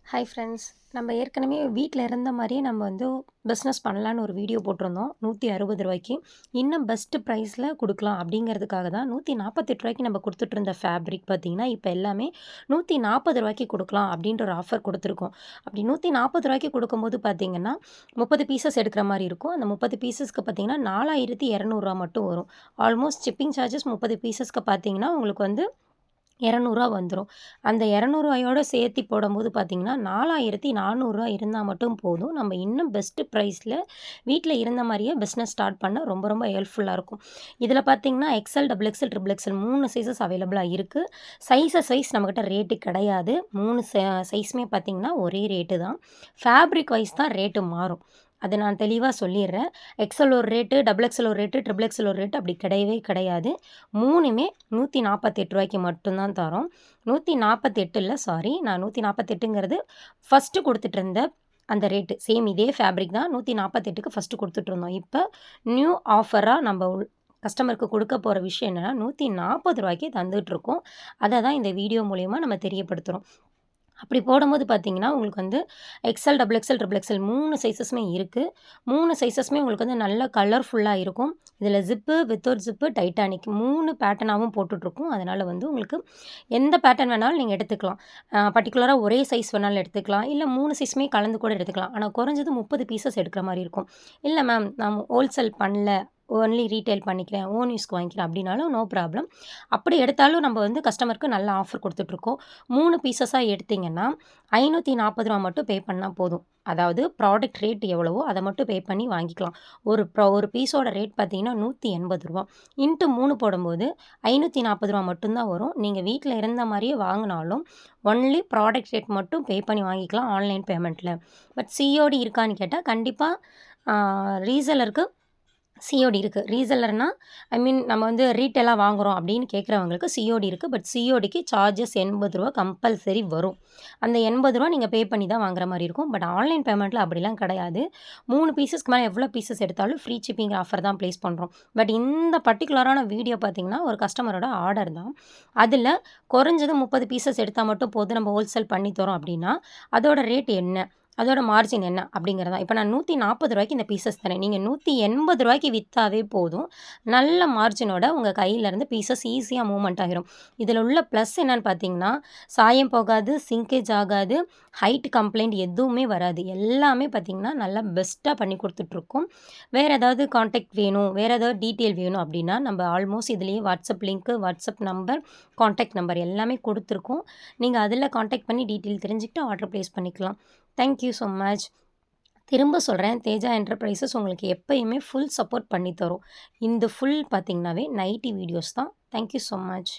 Hi friends. நம்ம ஏற்கனவே வீட்ல இருந்த மாரியே நம்ம வந்து பிஸ்னஸ் பண்ணலான்னு ஒரு வீடியோ போட்டிருந்தோம். ரூ. 160 இன்னும் பெஸ்ட் ப்ரைஸில குடுக்கலாம் அப்படிங்கிறதுக்காக தான் ரூ. 148 நம்ம குடுத்துட்டுருந்த ஃபேப்ரிக் பார்த்தீங்கன்னா, இப்ப எல்லாமே ரூ. 140 குடுக்கலாம் அப்படின்ற ஒரு ஆஃபர் குடுத்துருக்கோம். அப்படி ரூ. 140 குடுக்கும்போது பார்த்தீங்கன்னா, 30 பீசஸ் எடுக்கிற மாரி இருக்கும். அந்த 30 பீசஸ்க்கு பார்த்தீங்கன்னா, ரூ. 4200 மட்டும் வரும். ஆல்மோஸ்ட் ஷிப்பிங் சார்ஜஸ் 30 பீசஸ்க்கு பார்த்தீங்கன்னா, உங்களுக்கு வந்து ரூ. 200 வந்துரும். அந்த ரூ. 200யோட சேர்த்தி போடும்போது பார்த்தீங்கன்னா, ரூ. 4400 இருந்தா மட்டும் போதும். நம்ம இன்னும் பெஸ்ட் ப்ரைஸ்ல வீட்ல இருந்த மாரியே பிசினஸ் ஸ்டார்ட் பண்ண ரொம்ப ரொம்ப ஹெல்ப்ஃபுல்லா இருக்கும். இதில பார்த்தீங்கன்னா, XL, double XL, triple XL 3 sizes அவைலபிளா இருக்கு. சைஸஸ் வைஸ் நம்மகிட்ட ரேட்டு கிடையாது. 3 சைஸுமே பார்த்தீங்கன்னா, ஒரே ரேட்டு தான். ஃபேப்ரிக் வைஸ் தான் ரேட்டு மாறும். அத நான் தெளிவா சொல்லிர்றேன். எக்ஸ்எல் ஒரு ரேட்டு, டபுள் எக்ஸ்எல் ஒரு ரேட்டு, ட்ரிபிள் எக்ஸ்எல் ஒரு ரேட்டு அப்படி கிடையவே கிடையாது. 3மே ரூ. 148 மட்டும் தான் தரோம். 148 இல்ல சாரி. நான் 148ங்கிறது ஃபர்ஸ்ட்டு குடுத்துட்டுருந்த அந்த ரேட்டு. சேம் இதே ஃபேப்ரிக் தான் 148க்கு ஃபர்ஸ்ட்டு குடுத்துட்டுருந்தோம். இப்ப நியூ ஆஃபரா நம்ப கஸ்டமருக்கு குடுக்க போற விஷயம் என்னன்னா, ரூ. 140க்கு தந்துட்டுருக்கோம். அத தான் இந்த வீடியோ மூலியமா நம்ம தெரியப்படுத்துறோம். அப்படி போடும்போது பார்த்தீங்கன்னா, உங்களுக்கு வந்து XL, double XL, triple XL 3 சைஸஸுமே இருக்கு. 3 சைஸஸுமே உங்களுக்கு வந்து நல்ல கலர்ஃபுல்லா இருக்கும். இதில ஜிப்பு, வித்தவுட் ஜிப்பு, டைட்டானிக் 3 பேட்டர்னாவும் போட்டுட்ருக்கோம். அதனால வந்து உங்களுக்கு எந்த பேட்டர்ன் வேணாலும் நீங்க எடுத்துக்கலாம். பர்ட்டிகுலரா ஒரே சைஸ் வேணாலும் எடுத்துக்கலாம். இல்ல 3 சைஸுமே கலந்து கூட எடுத்துக்கலாம். ஆனா குறைஞ்சது 30 பீசஸ் எடுக்கிற மாரி இருக்கும். இல்ல மேம் நான் ஹோல்சேல் பண்ணல. ஒன்லி ரீட்டெயில் பண்ணிக்கிறேன். ஓன் யூஸ்க்கு வாங்கிக்கிறேன் அப்படின்னாலும் நோ ப்ராப்ளம். அப்படி எடுத்தாலும் நம்ம வந்து கஸ்டமருக்கு நல்ல ஆஃபர் குடுத்துட்ருக்கோம். 3 பீஸஸா எடுத்தீங்கன்னா, ரூ. 540 மட்டும் பே பண்ணா போதும். அதாவது ப்ராடக்ட் ரேட் எவ்வளவோ அத மட்டும் பே பண்ணி வாங்கிக்கலாம். ஒரு பீஸோட ரேட் பார்த்தீங்கன்னா, ரூ. 180 இன்ட்டு 3 போடும்போது ரூ. 540 மட்டும் தான் வரும். நீங்க வீட்ல இருந்த மாரியே வாங்குனாலும், ஒன்லி ப்ராடக்ட் ரேட் மட்டும் பே பண்ணி வாங்கிக்கலாம் ஆன்லைன் பேமெண்ட்ல. பட் சிஓடி இருக்கான்னு கேட்டா, கண்டிப்பா ரீசெல்லருக்கு சிஓடி இருக்கு. ரீசெல்லர்னா ஐ மீன் நம்ம வந்து ரீட்டெயிலா வாங்குறோம் அப்படின்னு கேட்குறவங்களுக்கு சிஓடி இருக்கு. பட் சிஓடிக்கு சார்ஜஸ் ரூ. 80 கம்பல்சரி வரும். அந்த ரூ. 80 நீங்க பே பண்ணி தான் வாங்குற மாரி இருக்கும். பட் ஆன்லைன் பேமெண்ட்ல அப்படிலாம் கிடையாது. 3 பீஸஸ்க்கு மேல எவ்வளோ பீஸஸ் எடுத்தாலும் ஃப்ரீ ஷிப்பிங்கிற ஆஃபர் தான் பிளேஸ் பண்றோம். பட் இந்த பர்ட்டிகுலரான வீடியோ பார்த்தீங்கன்னா, ஒரு கஸ்டமரோட ஆர்டர் தான். அதில குறைஞ்சது 30 பீஸஸ் எடுத்தா மட்டும் போதும் நம்ம ஹோல்சேல் பண்ணி தரோம் அப்படின்னா, அதோட ரேட் என்ன? அதோட மார்ஜின் என்ன? அப்படிங்கிறது தான். இப்ப நான் ரூ. 140 இந்த பீஸஸ் தரேன். நீங்க ரூ. 180 வித்தாவே போதும். நல்ல மார்ஜினோட உங்க கையிலருந்து பீஸஸ் ஈஸியா மூவ்மெண்ட் ஆகிரும். இதில உள்ள ப்ளஸ் என்னன்னு பார்த்தீங்கன்னா, சாயம் போகாது, சிங்கேஜ் ஆகாது, ஹைட் கம்ப்ளைண்ட் எதுவுமே வராது. எல்லாமே பார்த்தீங்கன்னா, நல்லா பெஸ்ட்டா பண்ணி குடுத்துட்ருக்கோம். வேற ஏதாவது கான்டாக்ட் வேணும், வேற ஏதாவது டீட்டெயில் வேணும் அப்படின்னா, நம்ம ஆல்மோஸ்ட் இதிலேயே WhatsApp link, WhatsApp number, contact number எல்லாமே குடுத்துருக்கோம். நீங்க அதில கான்டாக்ட் பண்ணி டீட்டெயில் தெரிஞ்சுக்கிட்டு ஆர்டர் பிளேஸ் பண்ணிக்கலாம். Thank you so much. திரும்ப சொல்றேன், தேஜா என்டர்பிரைசஸ் உங்களுக்கு எப்பயுமே ஃபுல் சப்போர்ட் பண்ணி தரும். இந்த ஃபுல் பார்த்தீங்கன்னாவே நைட்டி வீடியோஸ் தான். Thank you so much.